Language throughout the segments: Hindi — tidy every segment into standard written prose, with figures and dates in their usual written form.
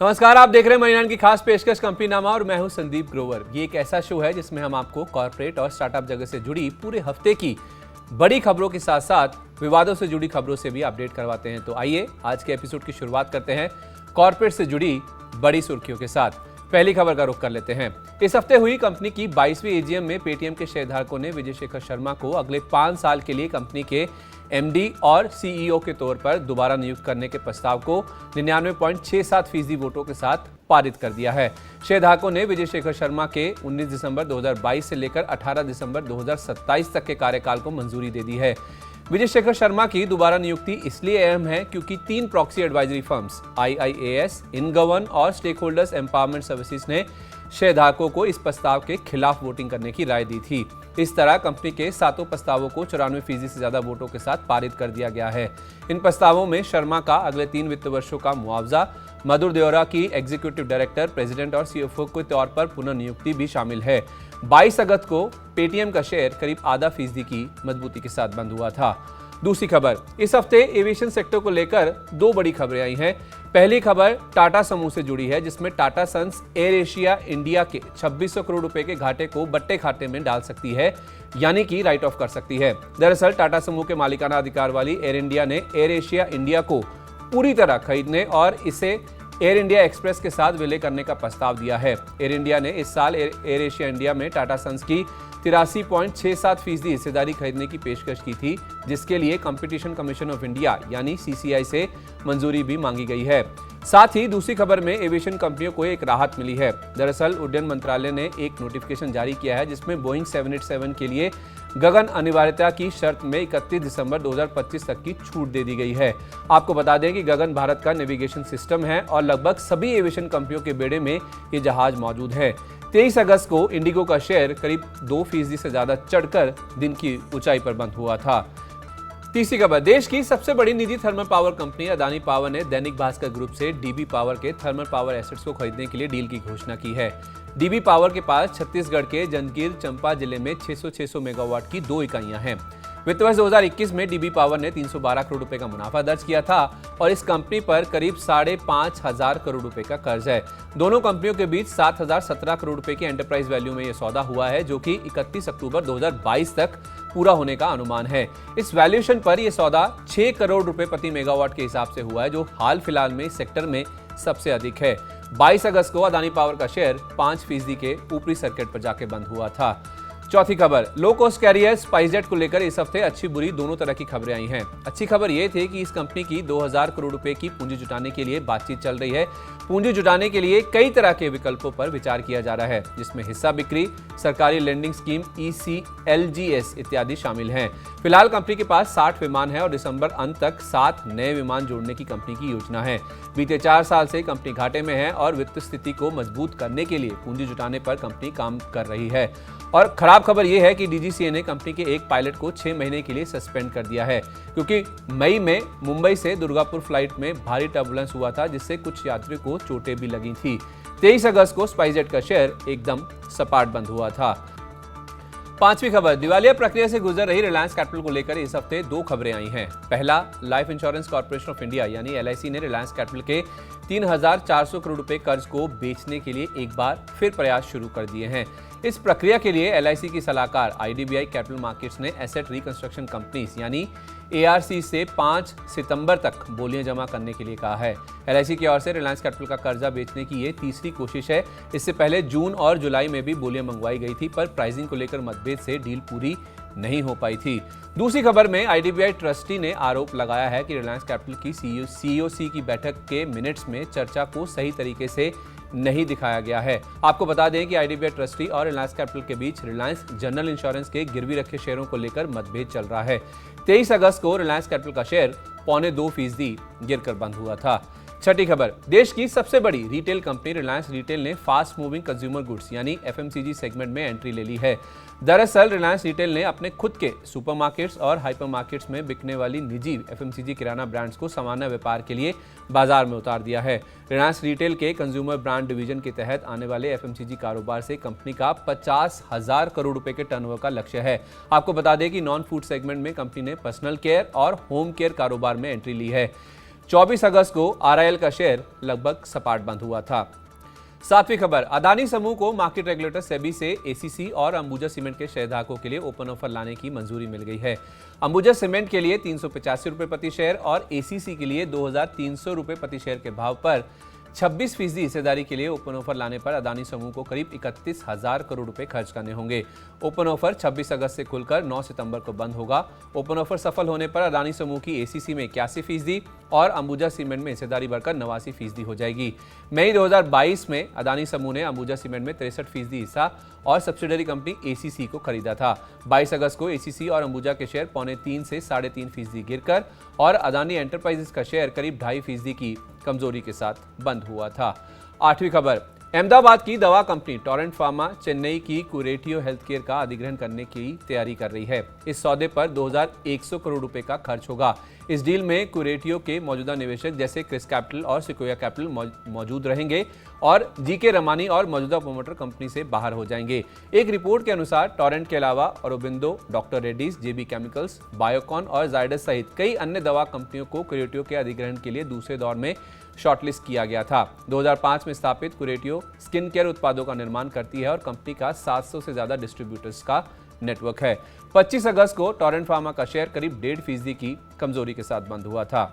नमस्कार, आप देख रहे हैं मनी 9 की खास पेशकश कंपनी नामा और मैं हूं संदीप ग्रोवर। ये एक ऐसा शो है जिसमें हम आपको कॉर्पोरेट और स्टार्टअप जगत से जुड़ी पूरे हफ्ते की बड़ी खबरों के साथ साथ विवादों से जुड़ी खबरों से भी अपडेट करवाते हैं। तो आइए आज के एपिसोड की शुरुआत करते हैं कॉर्पोरेट से जुड़ी बड़ी सुर्खियों के साथ। पहली खबर का रुख कर लेते हैं। इस हफ्ते हुई कंपनी की 22वीं एजीएम में पेटीएम के शेयरधारकों ने विजय शेखर शर्मा को अगले 5 साल के लिए कंपनी के एमडी और सीईओ के तौर पर दोबारा नियुक्त करने के प्रस्ताव को 99.67% वोटों के साथ पारित कर दिया है। शेयरधारकों ने विजय शेखर शर्मा के 19 दिसंबर 2022 से लेकर 18 दिसंबर 2027 तक के कार्यकाल को मंजूरी दे दी है। विजय शेखर शर्मा की दोबारा नियुक्ति इसलिए अहम है क्योंकि 3 प्रॉक्सी एडवाइजरी फर्म्स IIAS, इनगवर्न और स्टेक होल्डर्स एम्पावरमेंट सर्विसेज ने शेयरधारकों को इस प्रस्ताव के खिलाफ वोटिंग करने की राय दी थी। इस तरह कंपनी के 7 प्रस्तावों को 94% से ज्यादा वोटों के साथ पारित कर दिया गया है। इन प्रस्तावों में शर्मा का अगले 3 वित्त वर्षों का मुआवजा, मधुर देओरा की एग्जीक्यूटिव डायरेक्टर, प्रेसिडेंट और सीएफओ के तौर पर पुनर्नियुक्ति भी शामिल है। 22 अगस्त को पेटीएम का शेयर करीब आधा फीसदी की मजबूती के साथ बंद हुआ था। दूसरी खबर, इस हफ्ते एविएशन सेक्टर को लेकर 2 बड़ी खबरें आई हैं। पहली खबर टाटा समूह से जुड़ी है, जिसमें Tata Sons Air Asia India के 2600 करोड़ रुपए के घाटे को बट्टे खाते में डाल सकती है, यानी कि राइट ऑफ कर सकती है। दरअसल टाटा समूह के मालिकाना अधिकार वाली एयर इंडिया ने एयर एशिया इंडिया को पूरी तरह खरीदने और इसे एयर इंडिया एक्सप्रेस के साथ विलय करने का प्रस्ताव दिया है। एयर इंडिया ने इस साल एयर एशिया इंडिया में टाटा सन्स की 83.67% हिस्सेदारी खरीदने की पेशकश की थी, जिसके लिए कंपटीशन कमीशन ऑफ इंडिया यानी CCI से मंजूरी भी मांगी गई है। साथ ही दूसरी खबर में एविएशन कंपनियों को एक राहत मिली है। दरअसल उड्डयन मंत्रालय ने एक नोटिफिकेशन जारी किया है, जिसमें बोइंग 787 के लिए गगन अनिवार्यता की शर्त में 31 दिसंबर 2025 तक की छूट दे दी गई है। आपको बता दें कि गगन भारत का नेविगेशन सिस्टम है और लगभग सभी एविएशन कंपनियों के बेड़े में ये जहाज मौजूद है। 23 अगस्त को इंडिगो का शेयर करीब 2% से ज्यादा चढ़कर दिन की ऊंचाई पर बंद हुआ था। तीसरी खबर, देश की सबसे बड़ी निजी thermal power company Adani power ने दैनिक भास्कर ग्रुप से डीबी पावर के थर्मल पावर एसेट्स को खरीदने के लिए डील की घोषणा की है। डीबी पावर के पास छत्तीसगढ़ के जांजगीर चांपा जिले में 600 मेगावाट की 2 इकाइयां हैं। वित्त वर्ष 2021 में डीबी पावर ने 312 करोड़ रुपए का मुनाफा दर्ज किया था और इस कंपनी पर करीब 5,500 करोड़ रुपए का कर्ज है। दोनों कंपनियों के बीच 7,017 करोड़ रुपए की एंटरप्राइज वैल्यू में यह सौदा हुआ है, जो कि 31 अक्टूबर 2022 तक पूरा होने का अनुमान है। इस वैल्यूएशन पर यह सौदा 6 करोड़ रुपए प्रति मेगावाट के हिसाब से हुआ है, जो हाल फिलहाल में इस सेक्टर में सबसे अधिक है। 22 अगस्त को अदानी पावर का शेयर 5% के ऊपरी सर्किट पर जाके बंद हुआ था। चौथी खबर, लो कॉस्ट कैरियर स्पाइसजेट को लेकर इस हफ्ते अच्छी बुरी दोनों तरह की खबरें आई हैं। अच्छी खबर यह थी कि इस कंपनी की 2000 करोड़ रुपए की पूंजी जुटाने के लिए बातचीत चल रही है। पूंजी जुटाने के लिए कई तरह के विकल्पों पर विचार किया जा रहा है, जिसमें हिस्सा बिक्री, सरकारी लेंडिंग स्कीम, ECLGS इत्यादि शामिल हैं। फिलहाल कंपनी के पास 60 विमान है और दिसंबर अंत तक 7 नए विमान जोड़ने की कंपनी की योजना है। बीते 4 साल से कंपनी घाटे में है और वित्त स्थिति को मजबूत करने के लिए पूंजी जुटाने पर कंपनी काम कर रही है। और खराब खबर यह है कि DGCA ने कंपनी के एक पायलट को 6 महीने के लिए सस्पेंड कर दिया है, क्योंकि मई में मुंबई से दुर्गापुर फ्लाइट में भारी टर्बुलेंस हुआ था, जिससे कुछ यात्रियों को चोटें भी लगी थी। 23 अगस्त को स्पाइसजेट का शेयर एकदम सपाट बंद हुआ था। पांचवी खबर, दिवालिया प्रक्रिया से गुजर रही रिलायंस कैपिटल को लेकर इस हफ्ते 2 खबरें आई हैं। पहला, life insurance corporation of India यानी LIC ने रिलायंस कैपिटल के 3,400 करोड़ रुपए कर्ज को बेचने के लिए एक बार फिर प्रयास शुरू कर दिए हैं। इस प्रक्रिया के लिए LIC की सलाहकार IDBI कैपिटल मार्केट्स ने एसेट रिकंस्ट्रक्शन कंपनीज यानी ARC से 5 सितंबर तक बोलियां जमा करने के लिए कहा है। LIC की ओर से रिलायंस कैपिटल का कर्जा बेचने की ये तीसरी कोशिश है। इससे पहले जून और जुलाई में भी बोलियां मंगवाई गई थी, पर प्राइसिंग को लेकर मतभेद से डील पूरी नहीं हो पाई थी। दूसरी खबर में IDBI ट्रस्टी ने आरोप लगाया है कि रिलायंस कैपिटल की COC की बैठक के मिनट्स में चर्चा को सही तरीके से नहीं दिखाया गया है। आपको बता दें कि IDBI ट्रस्टी और रिलायंस कैपिटल के बीच रिलायंस जनरल इंश्योरेंस के गिरवी रखे शेयरों को लेकर मतभेद चल रहा है। 23 अगस्त को रिलायंस कैपिटल का शेयर 0.25% गिरकर बंद हुआ था। छठी खबर, देश की सबसे बड़ी रिटेल कंपनी रिलायंस रिटेल ने फास्ट मूविंग कंज्यूमर गुड्स यानी FMCG सेगमेंट में एंट्री ले ली है। दरअसल रिलायंस रिटेल ने अपने खुद के सुपरमार्केट्स और हाइपरमार्केट्स में बिकने वाली निजी FMCG किराना ब्रांड्स को सामान्य व्यापार के लिए बाजार में उतार दिया है। रिलायंस रिटेल के कंज्यूमर ब्रांड डिवीजन के तहत आने वाले FMCG कारोबार से कंपनी का 50,000 करोड़ रुपए के टर्नओवर का लक्ष्य है। आपको बता दें कि नॉन फूड सेगमेंट में कंपनी ने पर्सनल केयर और होम केयर कारोबार में एंट्री ली है। 24 अगस्त को आरआईएल का शेयर लगभग सपाट बंद हुआ था। सातवीं खबर, अदानी समूह को मार्केट रेगुलेटर सेबी से एसीसी और अंबुजा सीमेंट के शेयरधारकों के लिए ओपन ऑफर लाने की मंजूरी मिल गई है। अंबुजा सीमेंट के लिए 385 रुपए प्रति शेयर और एसीसी के लिए 2300 रुपए प्रति शेयर के भाव पर 26% हिस्सेदारी के लिए ओपन ऑफर लाने पर अदानी समूह को करीब 31,000 करोड़ रुपए खर्च करने होंगे। ओपन ऑफर 26 अगस्त से खुलकर 9 सितंबर को बंद होगा। ओपन ऑफर सफल होने पर अदानी समूह की एसीसी में 81% और अंबुजा सीमेंट में हिस्सेदारी बढ़कर 89% हो जाएगी। मई 2022 में अदानी समूह ने अंबुजा सीमेंट में 63% हिस्सा और सब्सिडरी कंपनी एसीसी को खरीदा था। 22 अगस्त को एसीसी और अंबुजा के शेयर 3.25 से 3.5% गिरकर और अदानी एंटरप्राइजेस का शेयर करीब 2.5% की कमजोरी के साथ बंद हुआ था। आठवीं खबर, अहमदाबाद की दवा कंपनी टोरेंट फार्मा चेन्नई की कुरेटियो हेल्थकेयर का अधिग्रहण करने की तैयारी कर रही है। इस सौदे पर 2100 करोड़ रुपए का खर्च होगा। इस डील में कुरेटियो के मौजूदा निवेशक जैसे क्रिस कैपिटल और सिकोया कैपिटल मौजूद रहेंगे और जीके रमानी और मौजूदा प्रोमोटर कंपनी से बाहर हो जाएंगे। एक रिपोर्ट के अनुसार टोरेंट के अलावा औरोबिंदो, डॉक्टर रेड्डीज, जेबी केमिकल्स, बायोकॉन और जायडस सहित कई अन्य दवा कंपनियों को कुरेटियो के अधिग्रहण के लिए दूसरे दौर में शॉर्टलिस्ट किया गया था। 2005 में स्थापित कुरेटियो स्किन केयर उत्पादों का निर्माण करती है और कंपनी का 700 से ज्यादा डिस्ट्रीब्यूटर्स का नेटवर्क है। 25 अगस्त को टोरेंट फार्मा का शेयर करीब 1.5% की कमजोरी के साथ बंद हुआ था।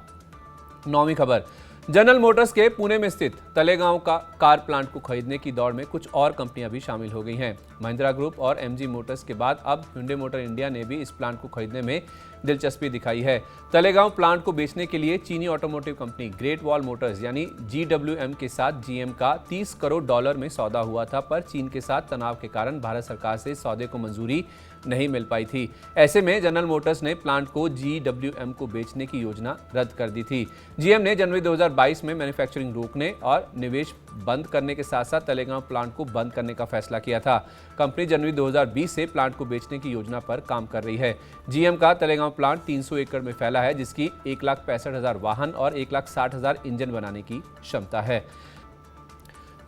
नौवीं खबर, जनरल मोटर्स के पुणे में स्थित तलेगांव का कार प्लांट को खरीदने की दौड़ में कुछ और कंपनियां भी शामिल हो गई हैं। महिंद्रा ग्रुप और एमजी मोटर्स के बाद अब hyundai मोटर इंडिया ने भी इस प्लांट को खरीदने में दिलचस्पी दिखाई है। तलेगांव प्लांट को बेचने के लिए चीनी automotive company great wall Motors यानी GWM के साथ GM का $30 करोड़ में सौदा हुआ था, पर चीन के साथ तनाव के कारण भारत सरकार से इस सौदे को मंजूरी नहीं मिल पाई थी। ऐसे में जनरल मोटर्स ने प्लांट को GWM को बेचने की योजना रद्द कर दी थी। GM ने जनवरी 2022 में मैन्युफैक्चरिंग रोकने और निवेश बंद करने के साथ साथ तलेगांव प्लांट को बंद करने का फैसला किया था। कंपनी जनवरी 2020 से प्लांट को बेचने की योजना पर काम कर रही है। GM का तलेगांव प्लांट 300 एकड़ में फैला है, जिसकी 1,65,000 वाहन और 1,60,000 इंजन बनाने की क्षमता है।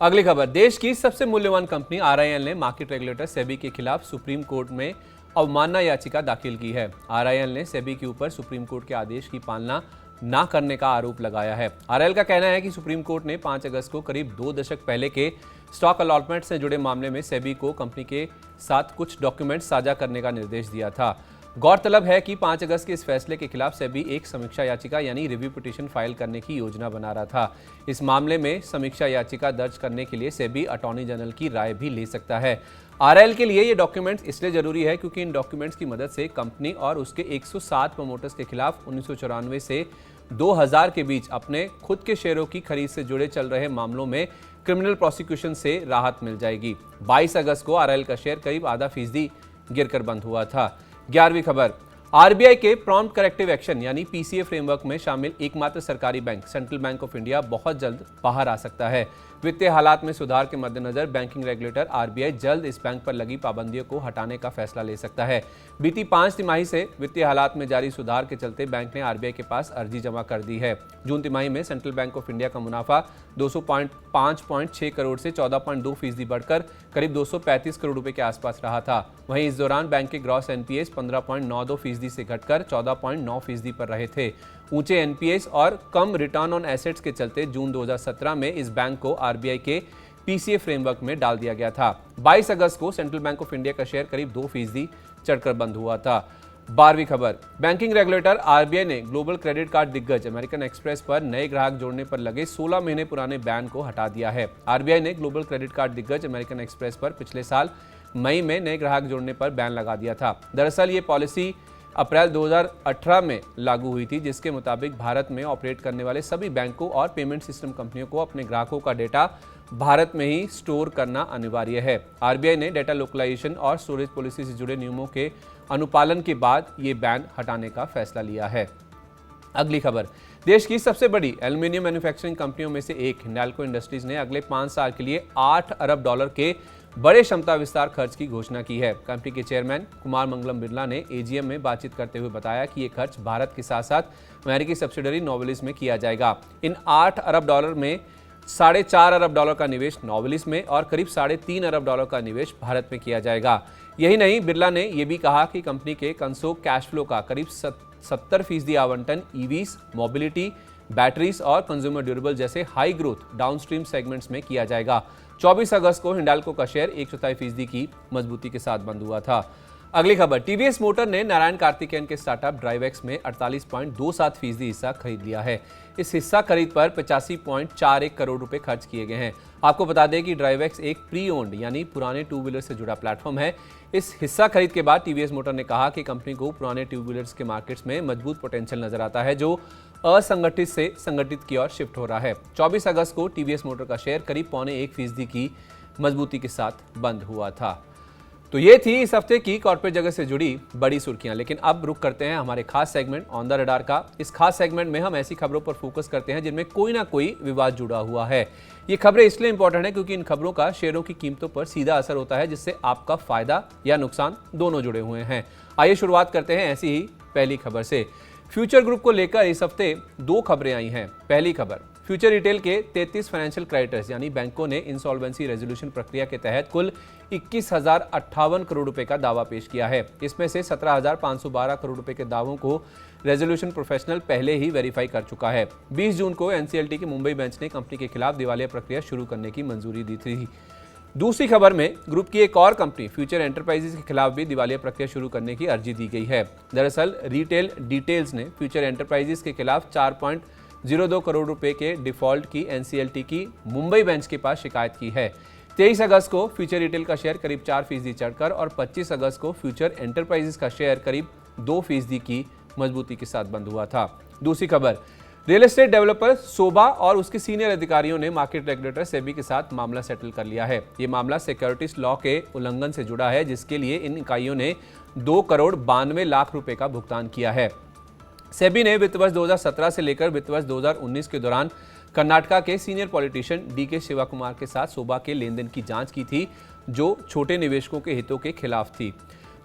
अगली खबर, देश की सबसे मूल्यवान कंपनी आरआईएल ने मार्केट रेगुलेटर सेबी के खिलाफ सुप्रीम कोर्ट में अवमानना याचिका दाखिल की है। आरआईएल ने सेबी के ऊपर सुप्रीम कोर्ट के आदेश की पालना ना करने का आरोप लगाया है। आरआईएल का कहना है कि सुप्रीम कोर्ट ने 5 अगस्त को करीब 2 दशक पहले के स्टॉक अलॉटमेंट से जुड़े मामले में सेबी को कंपनी के साथ कुछ डॉक्यूमेंट्स साझा करने का निर्देश दिया था। गौरतलब है कि 5 अगस्त के इस फैसले के खिलाफ सेबी एक समीक्षा याचिका यानी रिव्यू पिटीशन फाइल करने की योजना बना रहा था। इस मामले में समीक्षा याचिका दर्ज करने के लिए सेबी अटॉर्नी जनरल की राय भी ले सकता है। आरआईएल के लिए ये डॉक्यूमेंट्स इसलिए जरूरी है क्योंकि इन डॉक्यूमेंट्स की मदद से कंपनी और उसके 107 प्रमोटर्स के खिलाफ 1994 से 2000 के बीच अपने खुद के शेयरों की खरीद से जुड़े चल रहे मामलों में क्रिमिनल प्रोसिक्यूशन से राहत मिल जाएगी। 22 अगस्त को आरआईएल का शेयर करीब 0.5% गिरकर बंद हुआ था। 11वीं खबर, आरबीआई के प्रॉम्प्ट करेक्टिव एक्शन यानी पीसीए फ्रेमवर्क में शामिल एकमात्र सरकारी bank central bank of India बहुत जल्द बाहर आ सकता है। वित्तीय हालात में सुधार के मद्देनजर बैंकिंग रेगुलेटर आरबीआई जल्द इस बैंक पर लगी पाबंदियों को हटाने का फैसला ले सकता है। बीती 5 तिमाही से वित्तीय हालात में जारी सुधार के चलते बैंक ने आरबीआई के पास अर्जी जमा कर दी है। जून तिमाही में सेंट्रल बैंक ऑफ इंडिया का मुनाफा 205.6 करोड़ से 14.2% बढ़कर करीब 235 करोड़ रुपए के आसपास रहा था। वहीं इस दौरान बैंक के ग्रॉस एनपीएस 15.92% से घटकर 14.9% पर रहे थे। ऊंचे एनपीएस और कम रिटर्न ऑन एसेट्स के चलते जून 2017 में इस बैंक को आरबीआई के पीसीए फ्रेमवर्क में डाल दिया गया था। 22 अगस्त को सेंट्रल बैंक ऑफ इंडिया का शेयर करीब 2% चढ़कर बंद हुआ था। 12वीं खबर, बैंकिंग रेगुलेटर आरबीआई ने ग्लोबल क्रेडिट कार्ड दिग्गज अमेरिकन एक्सप्रेस पर नए ग्राहक जोड़ने पर लगे 16 महीने पुराने बैन को हटा दिया है। आरबीआई ने ग्लोबल क्रेडिट कार्ड दिग्गज अमेरिकन एक्सप्रेस पर पिछले साल मई में नए ग्राहक जोड़ने पर बैन लगा दिया था। दरअसल ये पॉलिसी अप्रैल 2018 में लागू हुई थी, जिसके मुताबिक भारत में ऑपरेट करने वाले सभी बैंकों और पेमेंट सिस्टम कंपनियों को अपने ग्राहकों का डेटा भारत में ही स्टोर करना अनिवार्य है। आरबीआई ने डेटा लोकलाइजेशन और स्टोरेज पॉलिसी से जुड़े नियमों के अनुपालन के बाद ये बैन हटाने का फैसला लिया है। अगली खबर, देश की सबसे बड़ी एल्यूमिनियम मैन्युफैक्चरिंग कंपनियों में से एक हिंडाल्को इंडस्ट्रीज ने अगले 5 साल के लिए $8 अरब के बड़े क्षमता विस्तार खर्च की घोषणा की है। कंपनी के चेयरमैन कुमार मंगलम बिरला ने एजीएम में बातचीत करते हुए बताया कि ये खर्च भारत के साथ साथ अमेरिकी सब्सिडरी नोवेलिस में किया जाएगा। इन $8 अरब में $4.5 अरब का निवेश नोवेलिस में और करीब $3.5 अरब का निवेश भारत में किया जाएगा। यही नहीं, बिरला ने यह भी कहा कि कंपनी के कंसो कैश फ्लो का करीब 70% आवंटन ईवीज, मोबिलिटी, बैटरीज और कंज्यूमर ड्यूरेबल जैसे हाई ग्रोथ डाउनस्ट्रीम सेगमेंट्स में किया जाएगा। 24 अगस्त को हिंडाल्को का शेयर 1/4% की मजबूती के साथ बंद हुआ था। अगली खबर, टीवीएस मोटर ने नारायण कार्तिकेयन के स्टार्टअप ड्राइवेक्स में 48.27% हिस्सा खरीद लिया है। इस हिस्सा खरीद पर 85.41 करोड़ रुपए खर्च किए गए हैं। आपको बता दें कि ड्राइवेक्स एक प्री ओन्ड यानी पुराने टू व्हीलर से जुड़ा प्लेटफॉर्म है। इस हिस्सा खरीद के बाद टीवीएस मोटर ने कहा कि कंपनी को पुराने टू व्हीलर्स के मार्केट्स में मजबूत पोटेंशियल नजर आता है, जो असंगठित से संगठित की ओर शिफ्ट हो रहा है। 24 अगस्त को टीवीएस मोटर का शेयर करीब 0.25% की मजबूती के साथ बंद हुआ था। तो ये थी इस हफ्ते की कॉर्पोरेट जगत से जुड़ी बड़ी सुर्खियां। लेकिन अब रुक करते हैं हमारे खास सेगमेंट ऑन द रडार का। इस खास सेगमेंट में हम ऐसी खबरों पर फोकस करते हैं जिनमें कोई ना कोई विवाद जुड़ा हुआ है। ये खबरें इसलिए इंपॉर्टेंट है क्योंकि इन खबरों का शेयरों की कीमतों पर सीधा असर होता है, जिससे आपका फायदा या नुकसान दोनों जुड़े हुए हैं। आइए शुरुआत करते हैं ऐसी ही पहली खबर से। फ्यूचर ग्रुप को लेकर इस हफ्ते 2 खबरें आई हैं। पहली खबर, फ्यूचर रिटेल के 33 फाइनेंशियल क्रेडिटर्स यानी बैंकों ने इंसॉल्वेंसी रेजोल्यूशन प्रक्रिया के तहत कुल 21,058 करोड़ रुपए का दावा पेश किया है। इसमें से 17,512 करोड़ रुपए के दावों को रेजोल्यूशन प्रोफेशनल पहले ही वेरीफाई कर चुका है। 20 जून को एनसीएलटी की मुंबई बेंच ने कंपनी के खिलाफ दिवालिया प्रक्रिया शुरू करने की मंजूरी दी थी। दूसरी खबर में ग्रुप की एक और कंपनी फ्यूचर एंटरप्राइजेज के खिलाफ भी दिवालिया प्रक्रिया शुरू करने की अर्जी दी गई है। दरअसल रिटेल डिटेल्स ने फ्यूचर एंटरप्राइजेज के खिलाफ 4.02 करोड़ रुपए के डिफॉल्ट की एनसीएलटी की मुंबई बेंच के पास शिकायत की है। 23 अगस्त को फ्यूचर रिटेल का शेयर करीब 4% चढ़कर और 25 अगस्त को फ्यूचर एंटरप्राइजेज का शेयर करीब 2% की मजबूती के साथ बंद हुआ था। दूसरी खबर, रियल एस्टेट डेवलपर सोबा और उसके सीनियर अधिकारियों ने मार्केट रेगुलेटर सेबी के साथ मामला सेटल कर लिया है। ये मामला सिक्योरिटीज लॉ के उल्लंघन से जुड़ा है, जिसके लिए इन इकाइयों ने 2,92,00,000 रुपए का भुगतान किया है। सेबी ने वित्त वर्ष 2017 से लेकर वित्त वर्ष 2019 के दौरान कर्नाटका के senior politician DK Shivakumar के साथ सोबा के लेन देन की जांच की थी, जो छोटे निवेशकों के हितों के खिलाफ थी।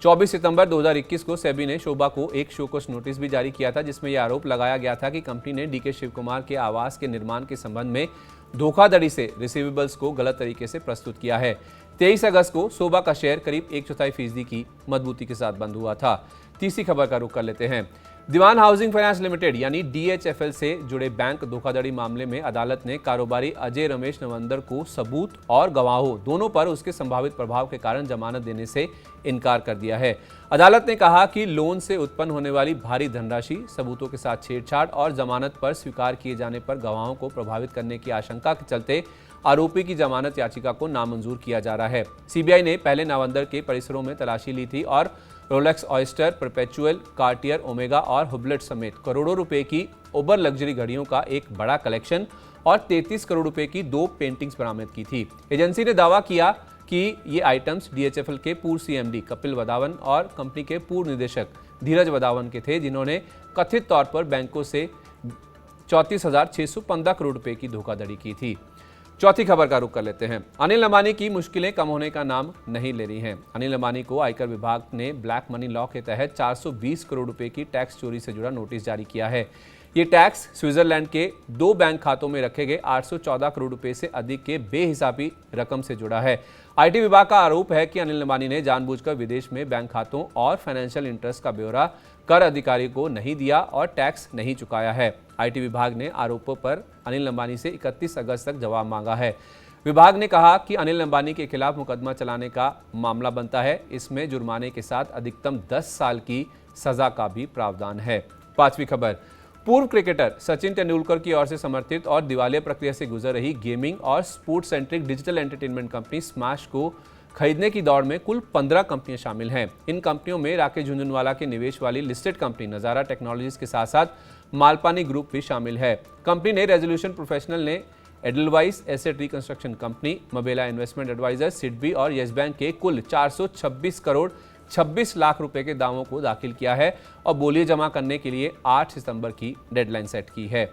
24 सितंबर 2021 को सेबी ने शोभा को एक शोकॉज नोटिस भी जारी किया था, जिसमें यह आरोप लगाया गया था कि कंपनी ने डीके शिव कुमार के आवास के निर्माण के संबंध में धोखाधड़ी से रिसीवेबल्स को गलत तरीके से प्रस्तुत किया है। 23 अगस्त को शोभा का शेयर करीब 1/4% की मजबूती के साथ बंद हुआ था। तीसरी खबर का रुख कर लेते हैं। दीवान हाउसिंग फाइनेंस लिमिटेड यानी डीएचएफएल से जुड़े बैंक धोखाधड़ी मामले में अदालत ने कारोबारी अजय रमेश नवंदर को सबूत और गवाहों दोनों पर उसके संभावित प्रभाव के कारण जमानत देने से इनकार कर दिया है। अदालत ने कहा कि लोन से उत्पन्न होने वाली भारी धनराशि, सबूतों के साथ छेड़छाड़ और जमानत पर स्वीकार किए जाने पर गवाहों को प्रभावित करने की आशंका के चलते आरोपी की जमानत याचिका को नामंजूर किया जा रहा है। सीबीआई ने पहले नवंदर के परिसरों में तलाशी ली थी और Rolex oyster, perpetual, Cartier, omega और हुब्लेट समेत करोड़ों रुपए की ओबर लग्जरी घड़ियों का एक बड़ा कलेक्शन और 33 करोड़ रुपए की 2 पेंटिंग्स बरामद की थी। एजेंसी ने दावा किया कि ये आइटम्स डीएचएफएल के पूर्व सीएमडी कपिल वधावन और कंपनी के पूर्व निदेशक धीरज वधावन के थे, जिन्होंने कथित तौर पर बैंकों से 34,615 करोड़ रुपए की धोखाधड़ी की थी। चौथी खबर का रुख कर लेते हैं। अनिल अंबानी की मुश्किलें कम होने का नाम नहीं ले रही हैं। अनिल अंबानी को आयकर विभाग ने ब्लैक मनी लॉ के तहत 420 करोड़ रुपए की टैक्स चोरी से जुड़ा नोटिस जारी किया है। ये टैक्स स्विट्जरलैंड के 2 बैंक खातों में रखे गए 814 करोड़ रुपए से अधिक के बेहिसाबी रकम से जुड़ा है। आईटी विभाग का आरोप है कि अनिल अंबानी ने जानबूझकर विदेश में बैंक खातों और फाइनेंशियल इंटरेस्ट का ब्यौरा कर अधिकारी को नहीं दिया और टैक्स नहीं चुकाया है। आईटी विभाग ने आरोपों पर अनिल अंबानी से 31 अगस्त तक जवाब मांगा है। विभाग ने कहा कि अनिल अंबानी के खिलाफ मुकदमा चलाने का मामला बनता है। इसमें जुर्माने के साथ अधिकतम 10 साल की सजा का भी प्रावधान है। पांचवी खबर, पूर्व क्रिकेटर सचिन तेंदुलकर की ओर से समर्थित और दिवालिया प्रक्रिया से गुजर रही गेमिंग और sports centric digital entertainment company smash को खरीदने की दौड़ में कुल 15 कंपनियां शामिल हैं। इन कंपनियों में राकेश झुंझुनवाला के निवेश वाली लिस्टेड कंपनी नजारा टेक्नोलॉजीज के साथ साथ मालपानी ग्रुप भी शामिल है। कंपनी ने रेजोल्यूशन प्रोफेशनल ने एडलवाइस एसेट रिकंस्ट्रक्शन कंपनी, मबेला इन्वेस्टमेंट एडवाइजर, सिडबी और यस बैंक के कुल 426 करोड़ 26 लाख रुपए के दावों को दाखिल किया है और बोलियां जमा करने के लिए 8 सितंबर की डेडलाइन सेट की है।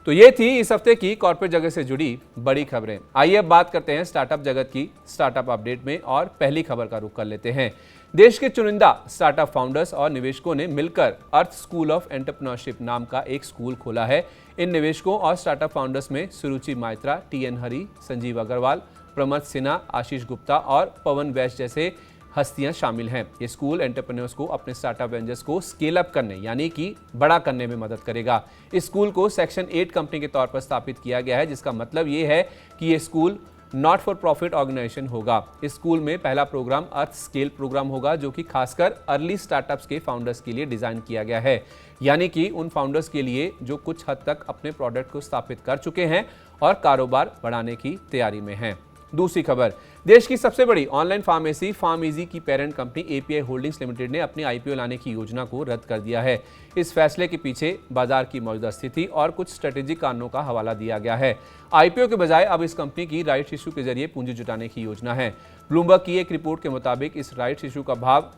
तो ये थी इस हफ्ते की कॉर्पोरेट जगत से जुड़ी बड़ी खबरें। आइए अब बात करते हैं स्टार्टअप जगत की स्टार्टअप अपडेट में और पहली खबर का रुख कर लेते हैं। देश के चुनिंदा स्टार्टअप फाउंडर्स और निवेशकों ने मिलकर अर्थ स्कूल ऑफ एंटरप्रेन्योरशिप नाम का एक स्कूल खोला है। इन निवेशकों और स्टार्टअप फाउंडर्स में सुरुचि माइत्रा, टीएन हरी, संजीव अग्रवाल, प्रमथ सिन्हा, आशीष गुप्ता और पवन वैश्य जैसे हस्तियां शामिल हैं। ये स्कूल एंटरप्रेन्योर्स को अपने स्टार्टअप वेंचर्स को स्केल अप करने यानी कि बड़ा करने में मदद करेगा। इस स्कूल को सेक्शन 8 कंपनी के तौर पर स्थापित किया गया है, जिसका मतलब ये है कि ये school not for profit organisation होगा। इस स्कूल में पहला प्रोग्राम अर्थ स्केल प्रोग्राम होगा, जो कि खासकर अर्ली स्टार्टअप्स के फाउंडर्स के लिए डिजाइन किया गया है, यानी कि उन फाउंडर्स के लिए जो कुछ हद तक अपने प्रोडक्ट को स्थापित कर चुके हैं और कारोबार बढ़ाने की तैयारी में हैं। दूसरी खबर, देश की सबसे बड़ी ऑनलाइन फार्मेसी फार्मेजी की parent company API holdings limited ने अपनी आईपीओ लाने की योजना को रद्द कर दिया है। इस फैसले के पीछे बाजार की मौजूदा स्थिति और कुछ स्ट्रेटेजिक कारणों का हवाला दिया गया है। आईपीओ के बजाय अब इस कंपनी की राइट्स इशू के जरिए पूंजी जुटाने की योजना है। ब्लूमबर्ग की एक रिपोर्ट के मुताबिक इस राइट्स इशू का भाव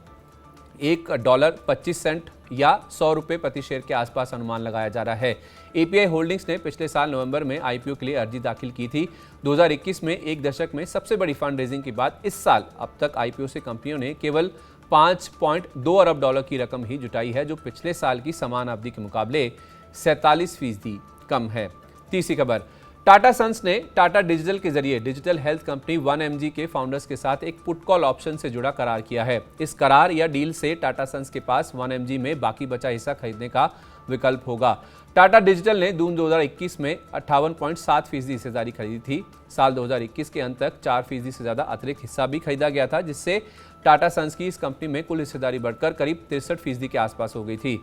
$1.25 या 100 रुपये प्रति शेयर के आसपास अनुमान लगाया जा रहा है। एपीआई होल्डिंग्स ने पिछले साल नवंबर में आईपीओ के लिए अर्जी दाखिल की थी। 2021 में एक दशक में सबसे बड़ी फंड रेजिंग के बाद इस साल अब तक आईपीओ से कंपनियों ने केवल $5.2 अरब की रकम ही जुटाई है, जो पिछले साल की समान अवधि के मुकाबले 47% कम है। तीसरी खबर, टाटा सन्स ने टाटा डिजिटल के जरिए डिजिटल हेल्थ कंपनी 1mg के फाउंडर्स के साथ एक पुट कॉल ऑप्शन से जुड़ा करार किया है। इस करार या डील से टाटा सन्स के पास 1mg में बाकी बचा हिस्सा खरीदने का विकल्प होगा। टाटा डिजिटल ने जून 2021 में 58.7% हिस्सेदारी खरीदी थी। साल 2021 के अंत तक 4% से ज्यादा अतिरिक्त हिस्सा भी खरीदा गया था, जिससे टाटा सन्स की इस कंपनी में कुल हिस्सेदारी बढ़कर करीब 63% के आसपास हो गई थी।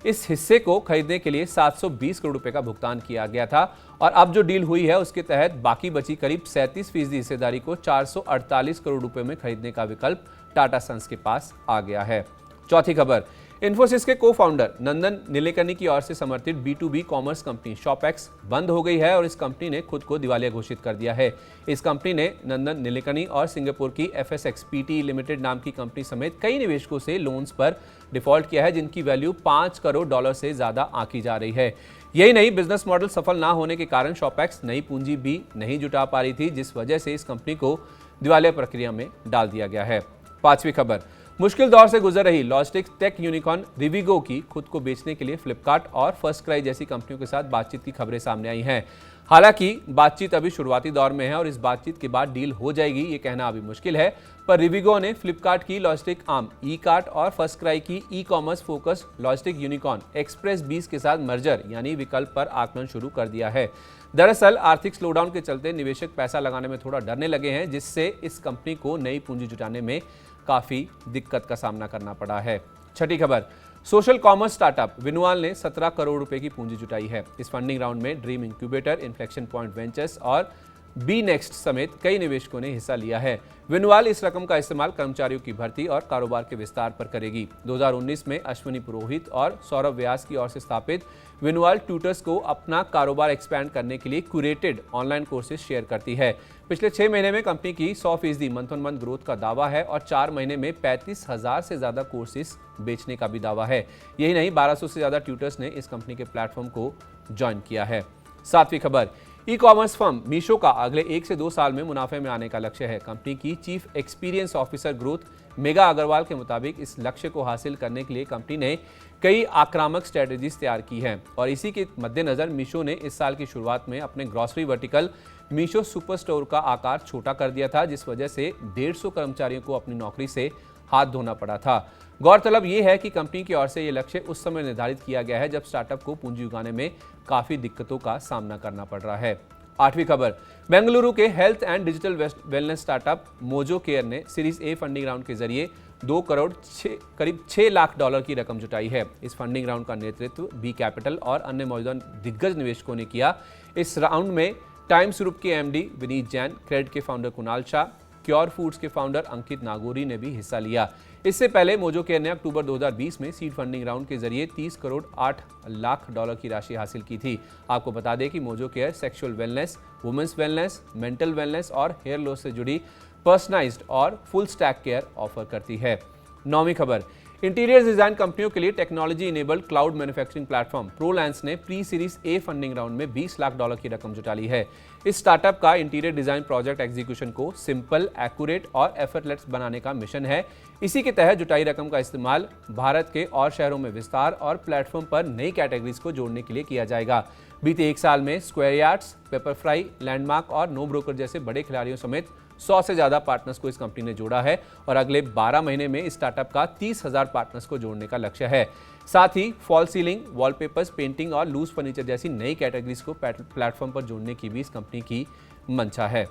इस हिस्से को खरीदने के लिए 720 करोड़ रुपए का भुगतान किया गया था और अब जो डील हुई है उसके तहत बाकी बची करीब 37% हिस्सेदारी को 448 करोड़ रुपए में खरीदने का विकल्प टाटा सन्स के पास आ गया है। चौथी खबर, इन्फोसिस के को फाउंडर नंदन नीलेकनी की ओर से समर्थित B2B कॉमर्स कंपनी शॉपएक्स बंद हो गई है और इस कंपनी ने खुद को दिवालिया घोषित कर दिया है। इस कंपनी ने नंदन नीलेकनी और सिंगापुर की FSX PT लिमिटेड नाम की कंपनी समेत कई निवेशकों से लोन्स पर डिफॉल्ट किया है, जिनकी वैल्यू $5 करोड़ से ज्यादा आंकी जा रही है। यही नहीं, बिजनेस मॉडल सफल ना होने के कारण शॉपएक्स नई पूंजी भी नहीं जुटा पा रही थी, जिस वजह से इस कंपनी को दिवालिया प्रक्रिया में डाल दिया गया है। पांचवी खबर, मुश्किल दौर से गुजर रही लॉजिस्टिक्स टेक यूनिकॉर्न रिविगो की खुद को बेचने के लिए फ्लिपकार्ट और फर्स्ट क्राई जैसी कंपनियों के साथ बातचीत की खबरें सामने आई हैं। हालांकि बातचीत अभी शुरुआती दौर में है और इस बातचीत के बाद डील हो जाएगी ये कहना अभी मुश्किल है, पर रिविगो ने फ्लिपकार्ट की लॉजिस्टिक आर्म ई कार्ट और फर्स्ट क्राई की e commerce focus logistic unicorn express 20 के साथ मर्जर यानी विकल्प पर आकलन शुरू कर दिया है। दरअसल आर्थिक स्लोडाउन के चलते निवेशक पैसा लगाने में थोड़ा डरने लगे हैं, जिससे इस कंपनी को नई पूंजी जुटाने में काफी दिक्कत का सामना करना पड़ा है। छठी खबर, सोशल कॉमर्स स्टार्टअप विनुअल ने 17 करोड़ रुपए की पूंजी जुटाई है। इस फंडिंग राउंड में dream incubator, inflection point ventures और बी नेक्स्ट समेत कई निवेशकों ने हिस्सा लिया है। विनुअल इस रकम का इस्तेमाल कर्मचारियों की भर्ती और कारोबार के विस्तार पर करेगी। 2019 में अश्विनी पुरोहित और सौरभ व्यास की ओर से स्थापित विनुअल ट्यूटर्स को अपना कारोबार एक्सपैंड करने के लिए क्यूरेटेड ऑनलाइन कोर्सेज शेयर करती है। पिछले 6 महीने में कंपनी की 100% मंथ ऑन मंथ ग्रोथ का दावा है और 4 महीने में 35,000 से ज्यादा कोर्सेज बेचने का भी दावा है। यही नहीं, 1200 से ज्यादा ट्यूटर्स ने इस कंपनी के प्लेटफॉर्म को ज्वाइन किया है। सातवीं खबर, ई कॉमर्स फर्म मीशो का अगले 1 से 2 साल में मुनाफे में आने का लक्ष्य है। कंपनी की chief experience officer growth Megha Agarwal के मुताबिक इस लक्ष्य को हासिल करने के लिए कंपनी ने कई आक्रामक स्ट्रेटेजीज तैयार की हैं और इसी के मद्देनजर मीशो ने इस साल की शुरुआत में अपने grocery vertical Meesho super store का आकार छोटा कर दिया था, जिस वजह से 150 कर्मचारियों को अपनी नौकरी से हाथ धोना पड़ा था। गौरतलब ये है कि कंपनी की ओर से ये लक्ष्य उस समय निर्धारित किया गया है जब स्टार्टअप को पूंजी उगाने में काफी दिक्कतों का सामना करना पड़ रहा है। आठवीं खबर, बेंगलुरु के health and digital wellness startup mojo care ने सीरीज ए फंडिंग राउंड के जरिए करीब $6 लाख की रकम जुटाई है। इस फंडिंग राउंड का नेतृत्व बी कैपिटल और अन्य मौजूदा दिग्गज निवेशकों ने किया। इस राउंड में टाइम्स ग्रुप के एमडी विनीत जैन, क्रेड के founder Kunal Shah, cure foods के फाउंडर अंकित नागोरी ने भी हिस्सा लिया। इससे पहले मोजो केयर ने अक्टूबर 2020 में सीड फंडिंग राउंड के जरिए $30 करोड़ 8 लाख की राशि हासिल की थी। आपको बता दें कि Mojo Care sexual wellness, women's wellness, mental wellness और हेयर लॉस से जुड़ी पर्सनलाइज्ड और फुल स्टैक केयर ऑफर करती है। नौवीं खबर, इंटीरियर डिजाइन कंपनियों के लिए technology enabled cloud manufacturing platform Prolance ने pre series A funding round में $20 लाख की रकम जुटा ली है। इस स्टार्टअप का इंटीरियर डिजाइन प्रोजेक्ट एग्जीक्यूशन को सिंपल, एक्यूरेट और एफर्टलेस बनाने का मिशन है। इसी के तहत जुटाई रकम का इस्तेमाल भारत के और शहरों में विस्तार और प्लेटफॉर्म पर नई कैटेगरीज को जोड़ने के लिए किया जाएगा। बीते 1 साल में स्क्वायर यार्ड्स, पेपरफ्राई, लैंडमार्क और नो ब्रोकर जैसे बड़े खिलाड़ियों समेत 100 से ज्यादा पार्टनर्स को इस कंपनी ने जोड़ा है और अगले 12 महीने में इस स्टार्टअप का 30,000 पार्टनर्स को जोड़ने का लक्ष्य है। साथ ही फॉल सीलिंग, वॉलपेपर्स, पेंटिंग और लूज फर्नीचर जैसी नई कैटेगरीज को प्लेटफॉर्म पर जोड़ने की भी इस कंपनी की मंशा है।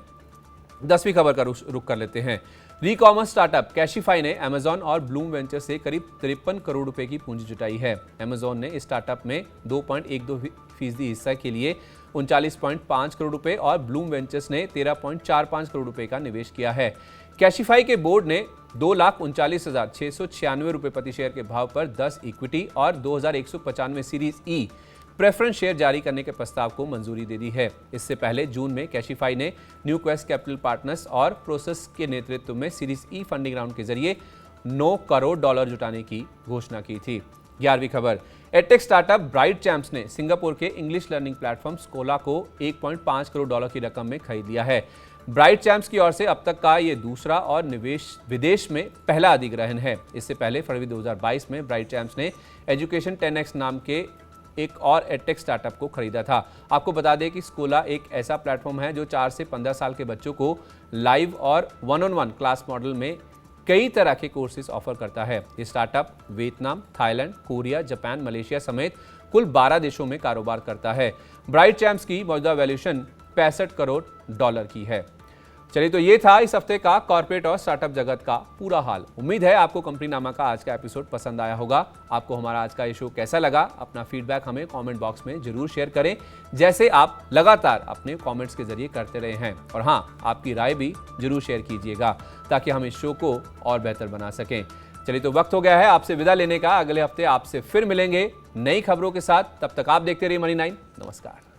10वीं खबर का रुख कर लेते हैं। ई कॉमर्स स्टार्टअप कैशिफाई ने अमेजॉन और ब्लूम वेंचर से करीब 53 करोड़ रुपए की पूंजी जुटाई है। अमेजॉन ने इस स्टार्टअप में 2.12% हिस्सा के लिए 39.5 करोड़ रुपए और ब्लूम वेंचर्स ने 13.45 करोड़ रुपए का निवेश किया है। कैशिफाई के बोर्ड ने 2,39,696 रुपए प्रति शेयर के भाव पर 10 इक्विटी और 2,195 सीरीज ई प्रेफरेंस शेयर जारी करने के प्रस्ताव को मंजूरी दे दी है। इससे पहले जून में कैशिफाई ने न्यू क्वेस्ट कैपिटल पार्टनर्स और प्रोसेस के नेतृत्व में सीरीज ई फंडिंग राउंड के जरिए $9 करोड़ जुटाने की घोषणा की थी। 11वीं खबर, एडटेक स्टार्टअप ब्राइट चैम्प्स ने सिंगापुर के इंग्लिश लर्निंग प्लेटफॉर्म स्कोला को $1.5 करोड़ की रकम में खरीद लिया है। ब्राइट चैम्प्स की ओर से अब तक का ये दूसरा और निवेश विदेश में पहला अधिग्रहण है। इससे पहले फरवरी 2022 में ब्राइट चैम्प्स ने एजुकेशन 10x नाम के एक और एडटेक स्टार्टअप को खरीदा था। आपको बता दें कि स्कोला एक ऐसा प्लेटफॉर्म है जो 4 से 15 साल के बच्चों को लाइव और 1-on-1 क्लास मॉडल में कई तरह के कोर्सेज ऑफर करता है। ये startup Vietnam, Thailand, Korea, Japan, Malaysia समेत कुल 12 देशों में कारोबार करता है। ब्राइट चैम्प्स की मौजूदा वैल्यूएशन $65 करोड़ की है। चलिए, तो ये था इस हफ्ते का कॉर्पोरेट और स्टार्टअप जगत का पूरा हाल। उम्मीद है आपको कंपनी नामा का आज का एपिसोड पसंद आया होगा। आपको हमारा आज का ये शो कैसा लगा, अपना फीडबैक हमें कमेंट बॉक्स में जरूर शेयर करें, जैसे आप लगातार अपने कमेंट्स के जरिए करते रहे हैं। और हाँ, आपकी राय भी जरूर शेयर कीजिएगा ताकि हम इस शो को और बेहतर बना सकें। चलिए, तो वक्त हो गया है आपसे विदा लेने का। अगले हफ्ते आपसे फिर मिलेंगे नई खबरों के साथ। तब तक आप देखते रहिए मनी 9। नमस्कार।